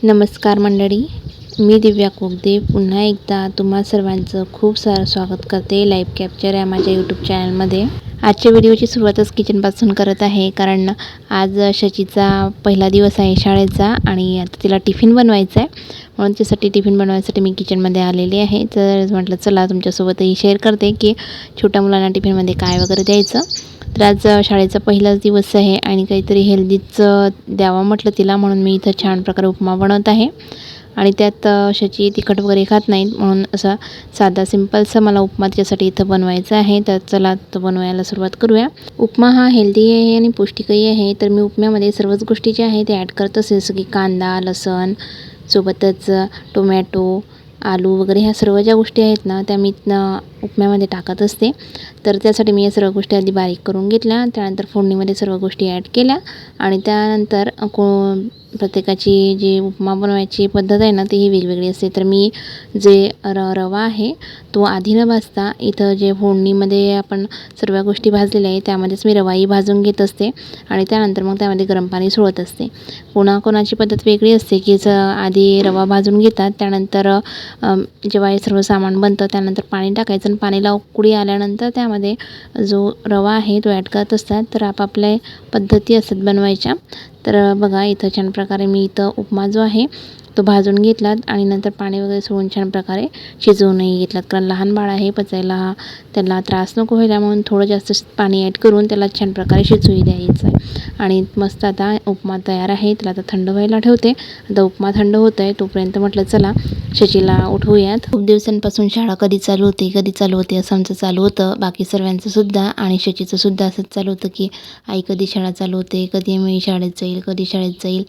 नमस्कार मंडळी, मी दिव्या कोगदे पुन्हा एकदा तुम्हा सर्वांचं खूप सारं स्वागत करते लाईव्ह कॅप्चर या माझ्या यूट्यूब चॅनलमध्ये. आजच्या व्हिडिओची सुरुवातच किचनपासून करत आहे, कारण आज शचीचा पहिला दिवस आहे शाळेचा आणि आता तिला टिफिन बनवायचा आहे. म्हणून त्यासाठी टिफिन बनवायसाठी मी किचनमध्ये आलेली आहे. तर म्हटलं चला तुमच्यासोबतही शेअर करते की छोट्या मुलांना टिफिनमध्ये काय वगैरे द्यायचं. तर आज शाळेचा पहिलाच दिवस आहे आणि काहीतरी हेल्दीच द्यावं म्हटलं तिला, म्हणून मी इथं छान प्रकारे उपमा बनवत आहे. आणि त्यात शची तिखट वगैरे खात नाहीत, म्हणून असा साधा सिंपलसा मला उपमा तिच्यासाठी इथं बनवायचा आहे. तर चला तर बनवायला सुरुवात करूया. उपमा हा हेल्दी आहे आणि पौष्टिकही आहे. तर मी उपम्यामध्ये सर्वच गोष्टी ज्या आहेत ते ॲड करत असते, जसं की कांदा, लसूण, सोबतच टोमॅटो, आलू वगैरे ह्या सर्व ज्या गोष्टी आहेत ना त्या मी उपम्यामध्ये टाकत असते. तर त्यासाठी मी या सर्व गोष्टी आधी बारीक करून घेतल्या. त्यानंतर फोडणीमध्ये सर्व गोष्टी ॲड केल्या आणि त्यानंतर प्रत्येकाची जी उपमा बनवायची पद्धत आहे ना ती वेगवेगळी असते. तर मी जे रवा आहे तो आधी न भाजता इथं जे फोडणीमध्ये आपण सर्व गोष्टी भाजलेल्या आहे त्यामध्येच मी रवाही भाजून घेत असते आणि त्यानंतर मग त्यामध्ये गरम पाणी सोडत असते. कोणाकोणाची पद्धत वेगळी असते की आधी रवा भाजून घेतात, त्यानंतर जेव्हा हे सर्व सामान बनतं त्यानंतर पाणी टाकायचं आणि पाणीला उकळी आल्यानंतर त्यामध्ये जो रवा आहे तो ॲड करत असतात. तर आपापल्या पद्धती असतात बनवायच्या. तर बघा इथं छान प्रकारे मी इथं उपमा जो आहे तो भाजून घेतला आणि नंतर पाणी वगैरे सोडून छान प्रकारे शिजवूनही घेतलात, कारण लहान बाळ आहे, पचायला त्याला त्रास नको व्हायला म्हणून थोडं जास्त पाणी ॲड करून त्याला छान प्रकारे शिजवून द्यायचं आहे. आणि मस्त आता उपमा तयार आहे. त्याला आता थंड व्हायला ठेवते. आता उपमा थंड होत आहे तोपर्यंत म्हटलं चला शचीला उठवूयात. खूप दिवसांपासून शाळा कधी चालू होते असं आमचं चालू होतं, बाकी सर्वांचं सुद्धा आणि शचीचं सुद्धा असंच चालू होतं की आई कधी शाळा चालू होते, कधी मी शाळेत जाईल.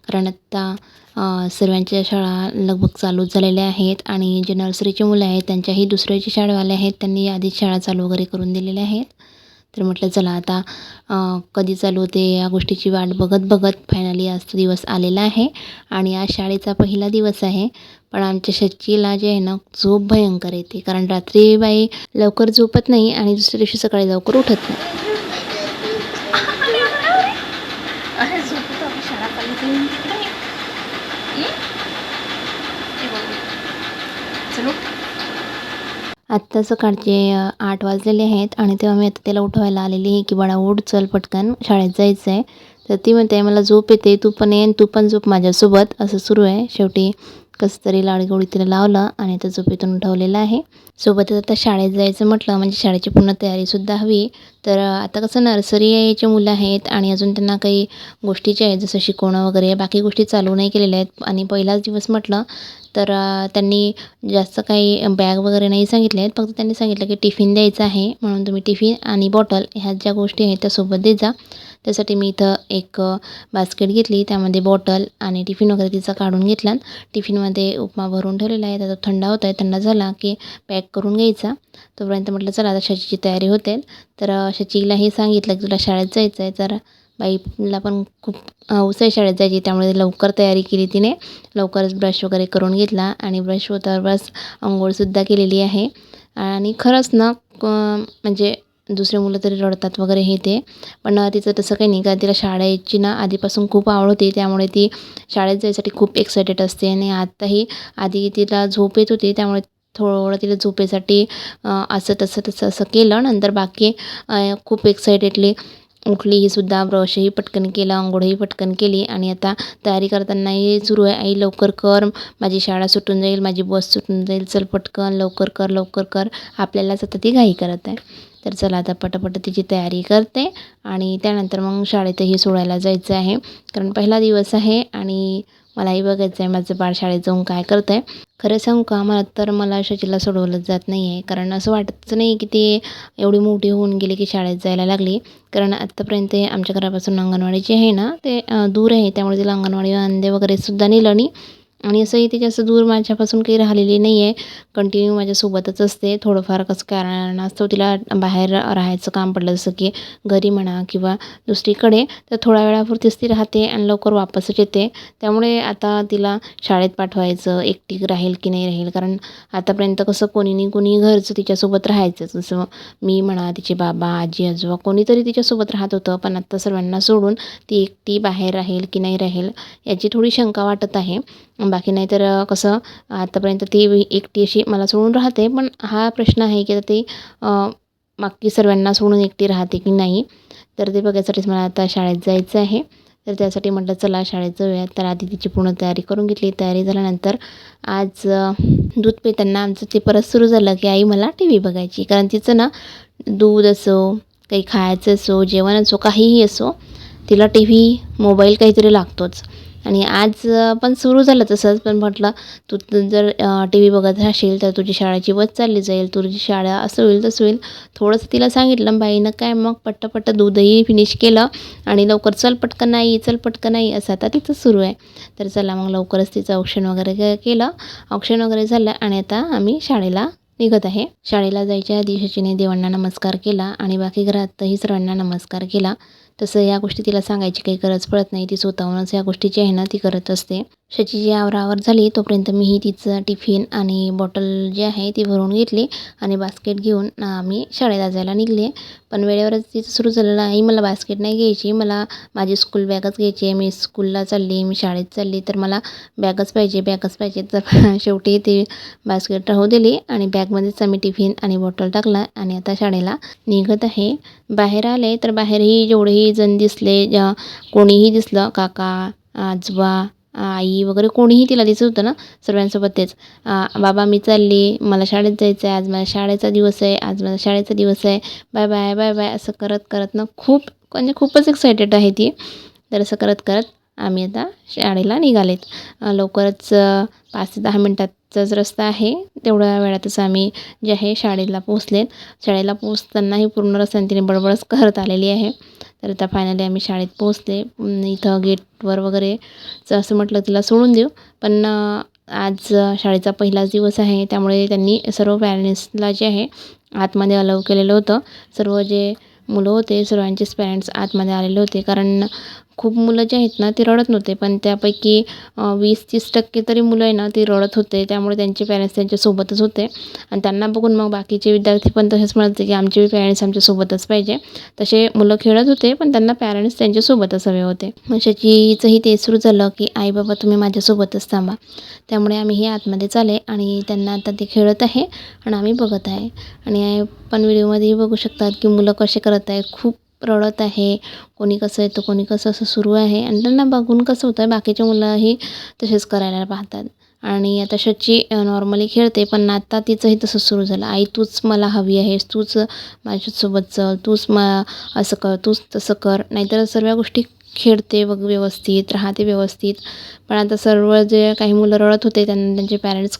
कारण आत्ता सर्वांच्या शाळा लगभग चालू झालेल्या आहेत आणि जे नर्सरीचे मुलं आहेत त्यांच्याही दुसऱ्याचे शाळेवाले आहेत त्यांनी आधीच शाळा चालू वगैरे करून दिलेल्या आहेत. तर म्हटलं चला आता कधी चालू होते या गोष्टीची वाट बघत फायनली आज दिवस आलेला आहे आणि आज शाळेचा पहिला दिवस आहे. पण आमच्या शचीला जे आहे ना झोप भयंकर येते, कारण रात्री बाई लवकर झोपत नाही आणि दुसऱ्या दिवशी सकाळी लवकर उठत नाही. आत्ता सकाळचे 8 वाजलेले आहेत आणि तेव्हा मी आता त्याला उठवायला आलेली आहे की बाळा उठ, चल पटकन शाळेत जायचं आहे. तर ती म्हणते मला झोप येते, तू पण ये तू पण झोप माझ्यासोबत, असं सुरू आहे. शेवटी कसं तरी लाडगोडी तिला लावलं आणि त्या झोपेतून उठवलेलं आहे. सोबतच आता शाळेत जायचं म्हटलं म्हणजे शाळेची पूर्ण तयारीसुद्धा हवी. तर आता कसं नर्सरी याचे मुलं आहेत आणि अजून त्यांना काही गोष्टीचे आहेत जसं शिकवणं वगैरे, बाकी गोष्टी चालू नाही केलेल्या आहेत आणि पहिलाच दिवस म्हटलं तर त्यांनी जास्त काही बॅग वगैरे नाही सांगितले आहेत. फक्त त्यांनी सांगितलं की टिफिन द्यायचा आहे, म्हणून तुम्ही टिफिन आणि बॉटल ह्या ज्या गोष्टी आहेत त्या सोबत देत जा. त्यासाठी मी इथं एक बास्केट घेतली, त्यामध्ये बॉटल आणि टिफिन वगैरे तिचा काढून घेतला. टिफिनमध्ये उपमा भरून ठेवलेला आहे. त्याचा थंड होत आहे, थंड झाला की पॅक करून घ्यायचा. तोपर्यंत म्हटलं चला आता शचीची तयारी होते. तर शचीलाही सांगितलं की तुला शाळेत जायचं आहे. तर बाईला पण खूप हौस आहे शाळेत जायची, त्यामुळे लवकर तयारी केली तिने. लवकरच ब्रश वगैरे करून घेतला आणि ब्रश होता बस अंघोळसुद्धा केलेली आहे. आणि खरंच ना म्हणजे दुसरे मुलं तरी रडतात वगैरे हे ते, पण तिचं तसं काही नाही, कारण तिला शाळेची ना आधीपासून खूप आवड होती, त्यामुळे ती शाळेत जायसाठी खूप एक्सायटेड असते. आणि आत्ताही आधी तिला झोप येत होती त्यामुळे थोडं तिला झोपेसाठी असं केलं. नंतर बाकी खूप एक्सायटेडली उठली ही सुद्धा, ब्रशही पटकन केला, अंघोळही पटकन केली आणि आता तयारी करतानाही सुरू आहे, आई लवकर कर, माझी शाळा सुटून जाईल, माझी बस सुटून जाईल, चल पटकन लवकर कर. आपल्यालाच आता ती घाई करत आहे. तर चला आता पटापट तिची तयारी करते आणि त्यानंतर मग शाळेतही सोडायला जायचं आहे, कारण पहिला दिवस आहे आणि मलाही बघायचं आहे माझं बाळ शाळेत जाऊन काय करतं आहे. खरं सांगू का, मला शचीला सोडवलंच जात नाही आहे, कारण असं वाटतच नाही की ती एवढी मोठी होऊन गेली की शाळेत जायला लागली. कारण आत्तापर्यंत आमच्या घरापासून अंगणवाडी जी आहे ना ते दूर आहे, त्यामुळे तिला अंगणवाडी अंडे वगैरे सुद्धा नेलं नाही आणि असंही ती जास्त दूर माझ्यापासून काही राहिलेली नाही आहे. कंटिन्यू माझ्यासोबतच असते. थोडंफार कसं कारणास्तव तिला बाहेर राहायचं काम पडलं, जसं की घरी म्हणा किंवा दुसरीकडे, तर थोड्या वेळापुरतीच ती राहते आणि लवकर वापसच येते. त्यामुळे आता तिला शाळेत पाठवायचं, एकटी राहील की नाही राहील, कारण आतापर्यंत कसं कोणी नाही कोणी घरचं तिच्यासोबत राहायचं. जसं मी म्हणा, तिचे बाबा, आजी आजोबा कोणीतरी तिच्यासोबत राहत होतं. पण आता सर्वांना सोडून ती एकटी बाहेर राहील की नाही राहील याची थोडी शंका वाटत आहे. बाकी नाही तर कसं आतापर्यंत ती एकटी अशी मला सोडून राहते. पण हा प्रश्न आहे की आता ती बाकी सर्वांना सोडून एकटी राहते की नाही. तर ते बघायसाठीच मला आता शाळेत जायचं आहे. तर त्यासाठी म्हटलं चला शाळेत जाऊया. तर आधी तिची पूर्ण तयारी करून घेतली. तयारी झाल्यानंतर आज दूध पिताना आमचं ते परत सुरू झालं की आई मला टी व्ही बघायची. कारण तिचं ना दूध असो, काही खायचं असो, जेवण असो, काहीही असो, तिला टी व्ही, मोबाईल काहीतरी लागतोच. आणि आज पण सुरू झालं तसंच. पण म्हटलं तू जर टी व्ही बघत राहशील तर तुझी शाळेची बस चालली जाईल, तुझी शाळा असं होईल तसं होईल. थोडंसं तिला सांगितलं. बाईनं काय मग पट्ट दूधही फिनिश केलं आणि लवकर चल पटकन आई, चल पटकन आई, असं आता तिचं सुरू आहे. तर चला मग लवकरच तिचं औक्षण वगैरे केलं. औक्षण वगैरे झालं आणि आता आम्ही शाळेला निघत आहे. शाळेला जायच्या आधी शचीने देवांना नमस्कार केला आणि बाकी घरातही सर्वांना नमस्कार केला. तसं या गोष्टी तिला सांगायची काही गरज पडत नाही. ती स्वतःहूनच या गोष्टी जी आहे ना ती करत असते. शचीची आवराआवर झाली तोपर्यंत मीही तिचं टिफिन आणि बॉटल जी आहे ती भरून घेतली आणि बास्केट घेऊन आम्ही शाळेला जायला निघले. पण वेळेवरच तिचं सुरू झालेलं, आई मला बास्केट नाही घ्यायची, मला माझी स्कूल बॅगच घ्यायची आहे. मी स्कूलला चालली, मी शाळेत चालली, तर मला बॅगच पाहिजे. तर शेवटी ती बास्केट राहू दिली आणि बॅगमध्येच आम्ही टिफिन आणि बॉटल टाकला आणि आता शाळेला निघत आहे. बाहेर आले तर बाहेरही जेवढेही जण दिसले, कोणीही दिसलं, काका, आजोबा, आई वगैरे कोणीही तिला दिसत होतं ना, सर्वांसोबत तेच बाबा मी चालली, मला शाळेत जायचं आहे, आज माझ्या शाळेचा दिवस आहे, आज माझा शाळेचा दिवस आहे, बाय बाय बाय बाय असं करत करत ना खूपच एक्सायटेड आहे ती. तर असं करत करत आम्ही आता शाळेला निघालेत. लवकरच 5 ते 10 मिनटाचाच रस्ता आहे. तेवढ्या वेळातच आम्ही जे आहे शाळेला पोहोचलेत. शाळेला पोहोचतानाही पूर्ण रस्त्याने तिने बडबडच करत आलेली आहे. तर आता फायनली आम्ही शाळेत पोहोचले. इथं गेटवर वगैरे असं म्हटलं तिला सोडून देऊ, पण आज शाळेचा पहिलाच दिवस आहे. त्यामुळे त्यांनी सर्व पॅरेंट्सला जे आहे आतमध्ये अलाऊ केलेलं होतं. सर्व जे मुलं होते सर्वांचेच पॅरेंट्स आतमध्ये आलेले होते. कारण खूप मुलं जे आहेत ना ते रडत नव्हते, पण त्यापैकी 20-30% तरी मुलं आहे ना ती रडत होते. त्यामुळे त्यांचे पॅरेंट्स त्यांच्यासोबतच होते आणि त्यांना बघून मग बाकीचे विद्यार्थी पण तसेच म्हणत होते की आमचे पॅरेंट्स आमच्यासोबतच पाहिजे. तसे मुलं खेळत होते, पण त्यांना पॅरेंट्स त्यांच्यासोबतच हवे होते. मग शचीचंही ते सुरू झालं की आई बाबा तुम्ही माझ्यासोबतच थांबा. त्यामुळे आम्हीही आतमध्येच आले आणि त्यांना आता ते खेळत आहे आणि आम्ही बघत आहे. आणि पण व्हिडिओमध्येही बघू शकतात की मुलं कसे करत आहेत, खूप रडत आहे. कोणी कसं येतं, कोणी कसं असं सुरू आहे आणि त्यांना बघून कसं होतं बाकीचे मुलंही तसेच करायला पाहतात. आणि आता शची नॉर्मली खेळते, पण आता तिचंही तसंच सुरू झालं. आई तूच मला हवी आहेस, तूच माझ्यासोबत चल, तूच असं कर, तूच तसं कर. नाहीतर सर्व गोष्टी खेळते बघ व्यवस्थित, राहते व्यवस्थित. पण आता सर्व जे काही मुलं रडत होते त्यांना त्यांचे पॅरेंट्स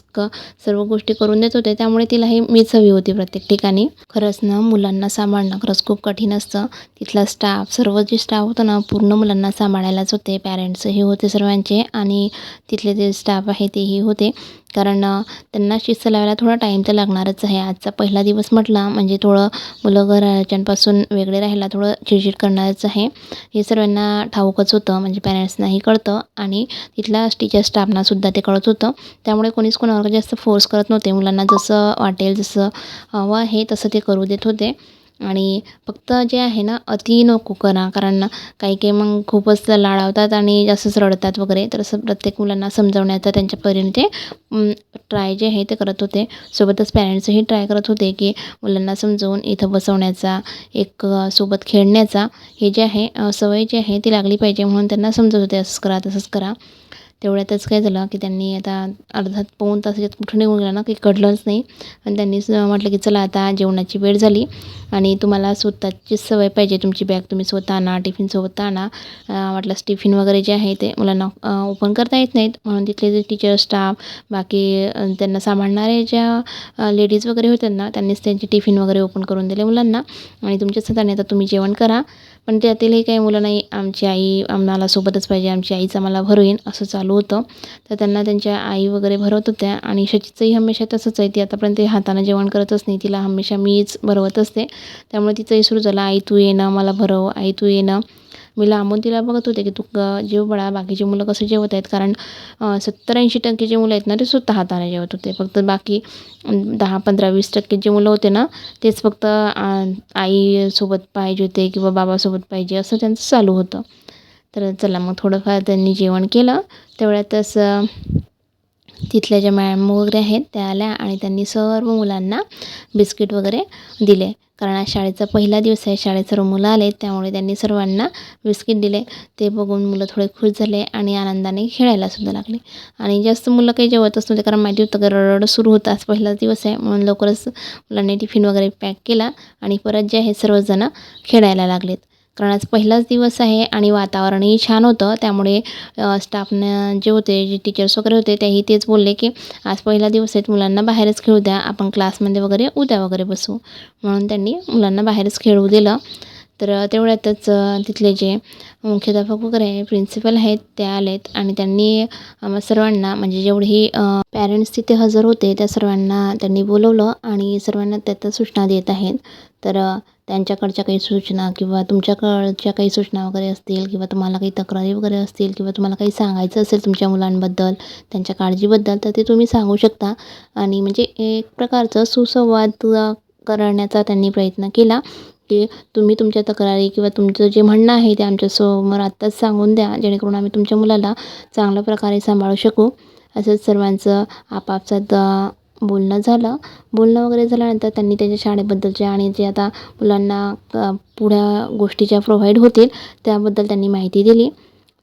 सर्व गोष्टी करून देत होते. त्यामुळे तिलाही मीच हवी होती प्रत्येक ठिकाणी. खरंच ना मुलांना सांभाळणं खरंच खूप कठीण असतं. तिथला स्टाफ, सर्व जे स्टाफ होतं ना पूर्ण मुलांना सांभाळायलाच होते. पॅरेंट्सही होते सर्वांचे आणि तिथले जे स्टाफ आहे तेही होते. कारण त्यांना शिस्त लावायला थोडा टाईम तर लागणारच आहे. आजचा पहिला दिवस म्हटला म्हणजे थोडं मुलं घरच्यांपासून वेगळे राहायला थोडं चिडचिड करणारच आहे. हे सर्वांना ठाऊकच होतं, म्हणजे पॅरेंट्सनाही कळतं आणि तिथल्या टीचर स्टाफनासुद्धा ते कळत होतं. त्यामुळे कोणीच कोणावर जास्त फोर्स करत नव्हते. मुलांना जसं वाटेल, जसं हवं आहे तसं ते करू देत होते. आणि फक्त जे आहे ना अति नको करा, कारण काही मग खूपच लाडावतात आणि जास्तच रडतात वगैरे. तर असं प्रत्येक मुलांना समजवण्याचा त्यांच्या परीने ते ट्राय जे आहे ते करत होते. सोबतच पॅरेंट्सही ट्राय करत होते की मुलांना समजवून इथं बसवण्याचा, एक सोबत खेळण्याचा हे जे आहे सवय जी आहे ती लागली पाहिजे, म्हणून त्यांना समजत होते असंच करा तसंच करा. तेवढ्यातच काय झालं की त्यांनी आता अर्धा पाऊण तास याच्यात कुठं निघून गेला ना काही कळलंच नाही. आणि त्यांनीच म्हटलं की चला आता जेवणाची वेळ झाली आणि तुम्हाला स्वतःचीच सवय पाहिजे, तुमची बॅग तुम्ही स्वतः आणा, टिफिन सोबत आणा. म्हटलं टिफिन वगैरे जे आहे ते मुलांना ओपन करता येत नाहीत, म्हणून तिथले जे टीचर स्टाफ बाकी त्यांना सांभाळणारे ज्या लेडीज वगैरे होत्या ना त्यांनीच त्यांचे टिफिन वगैरे ओपन करून दिले मुलांना. आणि तुमच्याच हाताने आता तुम्ही जेवण करा. पण त्यातीलही काही मुलं नाही, आमची आई आम्हाला सोबतच पाहिजे, आमची आईच आम्हाला भरवेन असं चालू होतं. तर त्यांना त्यांच्या आई वगैरे भरवत होत्या आणि शचीचंही हमेशा तसंच आहे. ती आतापर्यंत हातानं जेवण करतच नाही, तिला हमेशा मीच भरवत असते. त्यामुळे तिचंही सुरू झालं, आई तू ये ना, मला भरव, आई तू ये ना. मी लांबून तिला बघत होते की तू जेव बाळा, बाकीचे मुलं कसं जेवत आहेत. कारण 70-80% जे मुलं आहेत ना ते स्वतः हाताने जेवत होते. फक्त बाकी 10-15-20% जे मुलं होते ना तेच फक्त आईसोबत पाहिजे होते किंवा बाबासोबत पाहिजे असं त्यांचं चालू होतं. तर चला मग थोडंफार त्यांनी जेवण केलं. तेवढ्यातच तिथल्या ज्या मॅडम वगैरे आहेत त्या आल्या आणि त्यांनी सर्व मुलांना बिस्किट वगैरे दिले. कारण आज शाळेचा पहिला दिवस आहे, शाळेत सर्व मुलं आले, त्यामुळे त्यांनी सर्वांना बिस्किट दिले. ते बघून मुलं थोडे खुश झाले आणि आनंदाने खेळायलासुद्धा लागले. आणि जास्त मुलं काही जेवतच नव्हते, कारण माहिती होतं की रडरड सुरू होतं, आज पहिलाच दिवस आहे. म्हणून लवकरच मुलांनी टिफिन वगैरे पॅक केला आणि परत जे आहे सर्वजण खेळायला लागलेत. कारण आज पहिलाच दिवस आहे आणि वातावरणही छान होतं. त्यामुळे स्टाफनं जे होते, जे टीचर्स वगैरे होते, तेही तेच बोलले की आज पहिला दिवस आहे, मुलांना बाहेरच खेळू द्या, आपण क्लासमध्ये वगैरे उद्या वगैरे बसू. म्हणून त्यांनी मुलांना बाहेरच खेळू दिलं. तर तेवढ्यातच तिथले जे मुख्याध्यापक वगैरे आहे, प्रिन्सिपल आहेत, ते आलेत आणि त्यांनी आम्हा सर्वांना, म्हणजे जेवढेही पॅरेंट्स तिथे हजर होते त्या सर्वांना त्यांनी बोलवलं आणि सर्वांना त्या सूचना देत आहेत. तर त्यांच्याकडच्या काही सूचना किंवा तुमच्याकडच्या काही सूचना वगैरे असतील किंवा तुम्हाला काही तक्रारी वगैरे असतील किंवा तुम्हाला काही सांगायचं असेल तुमच्या मुलांबद्दल, त्यांच्या काळजीबद्दल, तर ते तुम्ही सांगू शकता. आणि म्हणजे एक प्रकारचं सुसंवाद करण्याचा त्यांनी प्रयत्न केला की तुम्ही तुमच्या तक्रारी किंवा तुमचं जे म्हणणं आहे ते आमच्यासमोर आत्ताच सांगून द्या, जेणेकरून आम्ही तुमच्या मुलाला चांगल्या प्रकारे सांभाळू शकू. असंच सर्वांचं आपापसात बोलणं झालं. बोलणं वगैरे झाल्यानंतर त्यांनी त्यांच्या शाळेबद्दलच्या आणि जे आता मुलांना पुढ्या गोष्टी ज्या प्रोव्हाइड होतील त्याबद्दल त्यांनी माहिती दिली.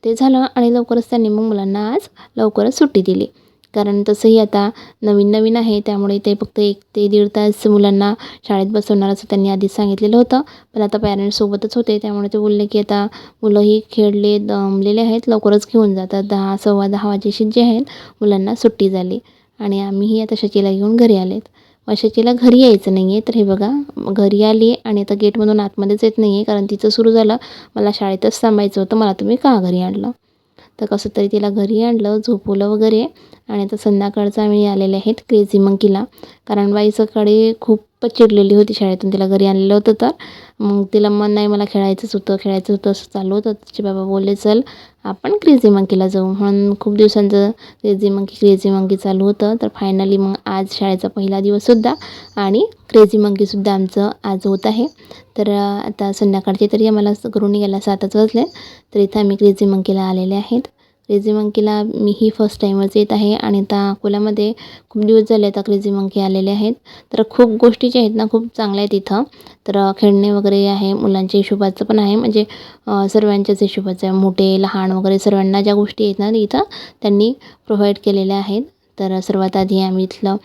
ते झालं आणि लवकरच त्यांनी मग मुलांना आज लवकरच सुट्टी दिली. कारण तसंही आता नवीन आहे, त्यामुळे ते फक्त 1 ते 1.5 तास मुलांना शाळेत बसवणार असं त्यांनी आधीच सांगितलेलं होतं. पण आता पॅरेंट्स सोबतच होते, त्यामुळे ते बोलले की आता मुलंही खेळले दमलेले आहेत, लवकरच घेऊन जातात. 10, 10:15 वाजेशी जे आहेत मुलांना सुट्टी झाली आणि आम्हीही आता शचीला घेऊन घरी आलेत. शचीला घरी यायचं नाही आहे, तर हे बघा घरी आली आणि आता गेटमधून आतमध्येच येत नाही आहे, कारण तिचं सुरू झालं, मला शाळेतच थांबायचं होतं, मला तुम्ही का घरी आणलं. तर कसं तरी तिला घरी आणलं, झोपवलं वगैरे आणि आता संध्याकाळचं आम्ही आलेले आहेत क्रेझी मंकीला. कारण बाई सकाळी खूपच चिडलेली होती शाळेतून, तिला घरी आणलेलं होतं. तर मग तिला नाही मला खेळायचंच होतं असं चालू होतं. तिचे बाबा बोलले चल आपण क्रेझी मंकीला जाऊ. म्हणून खूप दिवसांचं क्रेझी मंकी चालू होतं. तर फायनली मग आज शाळेचा पहिला दिवससुद्धा आणि क्रेझी मंकीसुद्धा आमचं आज होत आहे. तर आता संध्याकाळचे तरी आम्हाला घरून निघायला 7च वाजले. तर इथं आम्ही क्रेझी मंकीला आलेले आहेत. क्रेझी मंकीला मीही फर्स्ट टाईमच येत आहे आणि आता अकोल्यामध्ये खूप दिवस झाले आता क्रेझी मंकी आलेले आहेत. तर खूप गोष्टी ज्या आहेत ना खूप चांगल्या आहेत इथं. तर खेळणे वगैरे आहे, मुलांच्या हिशोबाचं पण आहे, म्हणजे सर्वांच्याच हिशोबाचं आहे, मोठे लहान वगैरे सर्वांना ज्या गोष्टी आहेत ना इथं त्यांनी प्रोव्हाइड केलेल्या आहेत. तर सर्वात आधी आम्ही इथलं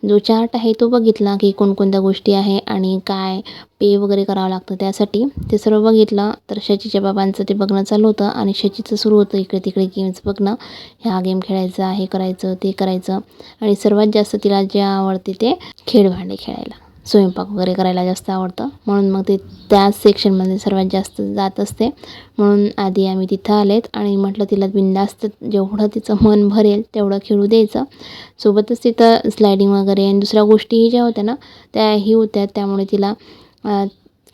जो चार्ट आहे तो बघितला की कोणकोणत्या गोष्टी आहे आणि काय पे वगैरे करावं लागतं त्यासाठी, ते सर्व बघितलं. तर शचीच्या बाबांचं ते बघणं चालू होतं आणि शचीचं सुरू होतं इकडे तिकडे गेम्स बघणं, ह्या गेम खेळायचा, हे करायचं ते करायचं. आणि सर्वात जास्त तिला जे आवडते ते खेळभांडे खेळायला, स्वयंपाक वगैरे करायला जास्त आवडतं. म्हणून मग ते त्याच सेक्शनमध्ये सर्वात जास्त जात असते. म्हणून आधी आम्ही तिथं आलेत आणि म्हटलं तिला बिनधास्त जेवढं तिचं मन भरेल तेवढं खेळू द्यायचं. सोबतच तिथं स्लायडिंग वगैरे आणि दुसऱ्या गोष्टीही ज्या होत्या ना त्याही होत्या, त्यामुळे तिला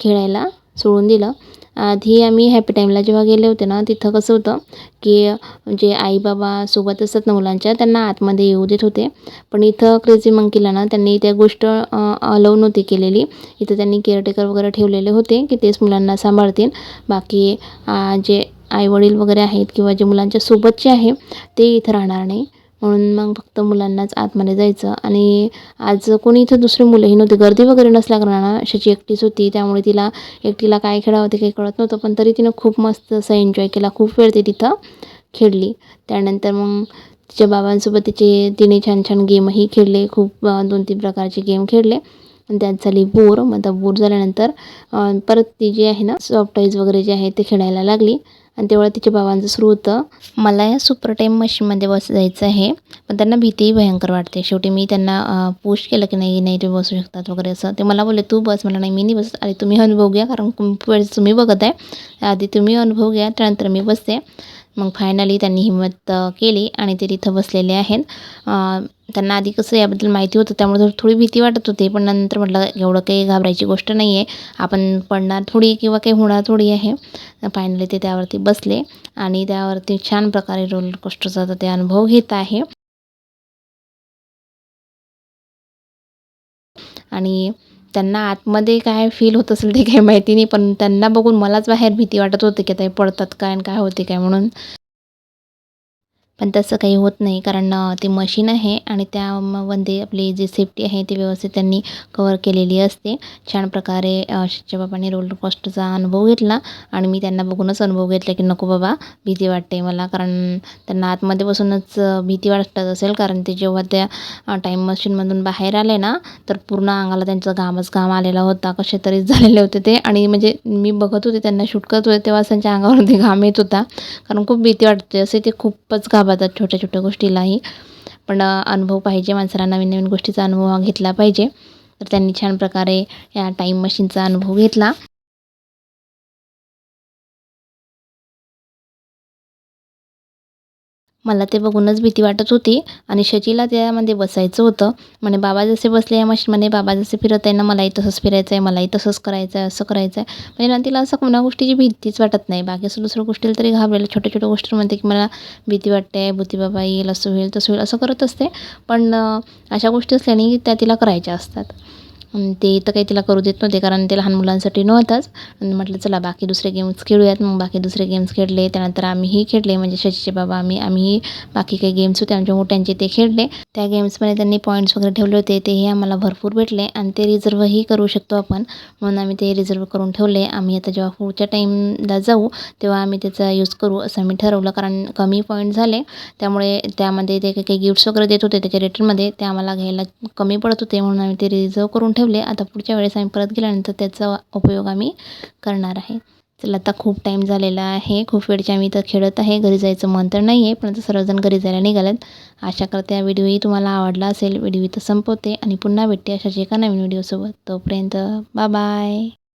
खेळायला सोडून दिलं. आधी आम्ही हॅपी टाईमला जेव्हा गेले होते ना तिथं कसं होतं की जे आई बाबा सोबत असतात ना मुलांच्या, त्यांना आतमध्ये येऊ देत होते. पण इथं क्रेझी मंकीला ना त्यांनी त्या गोष्ट अलाऊ नव्हती केलेली. इथं त्यांनी केअरटेकर वगैरे ठेवलेले होते की तेच मुलांना सांभाळतील. बाकी जे आईवडील वगैरे आहेत किंवा जे मुलांच्या सोबतचे आहे ते इथं राहणार नाही. म्हणून मग फक्त मुलांनाच आतमध्ये जायचं. आणि आज कोणी इथं दुसरे मुलंही नव्हते, गर्दी वगैरे नसल्या कारणानं शची एकटीच होती, त्यामुळे तिला एकटीला काय खेळावं ते काही कळत नव्हतं. पण तरी तिनं खूप मस्त असं एन्जॉय केला, खूप वेळ ते तिथं खेळली. त्यानंतर मग तिच्या बाबांसोबत तिने छान छान गेमही खेळले, खूप 2-3 प्रकारचे गेम खेळले आणि त्यात झाली बोर. मग आता बोर झाल्यानंतर परत ती जी आहे ना सॉफ्ट टॉईज वगैरे जे आहे ते खेळायला लागली. आणि तेवढं तिच्या बाबांचं सुरू होतं, मला या सुपर टाईम मशीनमध्ये बसायचं आहे. पण त्यांना भीतीही भयंकर वाटते. शेवटी मी त्यांना पुश केलं की नाही नाही तुम्ही बसू शकतात वगैरे असं. ते मला बोलले तू बस. मला नाही मी नाही बसत. आधी तुम्ही अनुभव घ्या, कारण खूप वेळेस तुम्ही बघत आहे. आधी तुम्ही अनुभव घ्या, त्यानंतर मी बसते. मग फायनली त्यांनी हिंमत केली आणि ते तिथं बसलेले आहेत. त्यांना आधी कसं याबद्दल माहिती होतं, त्यामुळे थोडी भीती वाटत होती. पण नंतर म्हटलं एवढं काही घाबरायची गोष्ट नाही आहे. आपण पडणार थोडी किंवा काही होणार थोडी आहे. फायनली ते त्यावरती बसले आणि त्यावरती छान प्रकारे रोलर कोस्टरचा ते अनुभव घेत आहे. आणि त्यांना आतमध्ये काय फील होत असेल ते काही माहिती नाही, पण त्यांना बघून मलाच बाहेर भीती वाटत होती की ते पडतात काय आणि काय होते काय म्हणून. पण तसं काही होत नाही, कारण ते मशीन आहे आणि त्यामध्ये आपली जी सेफ्टी आहे ती व्यवस्थित त्यांनी कव्हर केलेली असते. छान प्रकारे शिच्या बाबांनी रोलर कोस्टरचा अनुभव घेतला आणि मी त्यांना बघूनच अनुभव घेतला की नको बाबा भीती वाटते मला, कारण त्यांना आतमध्ये बसूनच भीती वाटत असेल. कारण ते जेव्हा त्या टाईम मशीनमधून बाहेर आले ना, तर पूर्ण अंगाला त्यांचा घामच घाम आलेला होता. कसे तरीच झालेले होते ते. आणि म्हणजे मी बघत होते त्यांना शूट करत होते तेव्हा त्यांच्या अंगावरती घाम येत होता, कारण खूप भीती वाटते. असे ते खूपच घाबरतात छोट्या छोट्या गोष्टीलाही. पण अनुभव पाहिजे माणसाला, नवीन नवीन गोष्टीचा अनुभव घेतला पाहिजे. तर त्यांनी छान प्रकारे या टाईम मशीनचा अनुभव घेतला. मला ते बघूनच भीती वाटत होती आणि शचीला त्यामध्ये बसायचं होतं. म्हणे बाबा जसे बसले या मशीनमध्ये, बाबा जसे फिरत आहे ना, मलाही तसंच फिरायचं आहे, मलाही तसंच करायचं आहे, असं करायचं आहे. म्हणजे ना तिला असं कोणत्या गोष्टीची भीतीच वाटत नाही. बाकी असं दुसऱ्या गोष्टीला तरी घाबरेल, छोट्या छोट्या गोष्टींमध्ये की मला भीती वाटते, भूती बाबा येईल, असं होईल तसं होईल असं करत असते. पण अशा गोष्टी असल्याने त्या तिला करायच्या असतात. ते तर काही तिला करू देत नव्हते, कारण ते लहान मुलांसाठी नव्हताच. आणि म्हटलं चला बाकी दुसरे गेम्स खेळूयात. मग बाकी दुसरे गेम्स खेळले. त्यानंतर आम्हीही खेळले, म्हणजे शशीचे बाबा आम्हीही बाकी काही गेम्स होते आमच्या मोठ्यांचे ते खेळले. त्या गेम्समध्ये त्यांनी पॉईंट्स वगैरे ठेवले होते, तेही आम्हाला भरपूर भेटले आणि ते रिझर्वही करू शकतो आपण, म्हणून आम्ही ते रिझर्व करून ठेवले. आम्ही आता जेव्हा पुढच्या टाईमला जाऊ तेव्हा आम्ही त्याचा यूज करू असं आम्ही ठरवलं, कारण कमी पॉईंट झाले. त्यामुळे त्यामध्ये ते काही गिफ्ट्स वगैरे देत होते त्याच्या रिटर्नमध्ये, ते आम्हाला घ्यायला कमी पडत होते, म्हणून आम्ही ते रिझर्व करून ठेवले. आता पुढच्या वेळेस आम्ही परत गेल्यानंतर त्याचा उपयोग आम्ही करणार आहे. चला आता खूप टाईम झालेला आहे, खूप वेळची आम्ही इथं खेळत आहे. घरी जायचं मन तर नाही आहे, पण आता सर्वजण घरी जायला निघालेत. आशा करते हा व्हिडिओही तुम्हाला आवडला असेल. व्हिडिओ इथं संपवते आणि पुन्हा भेटते अशाच एका नवीन व्हिडिओसोबत. तोपर्यंत बाय बाय.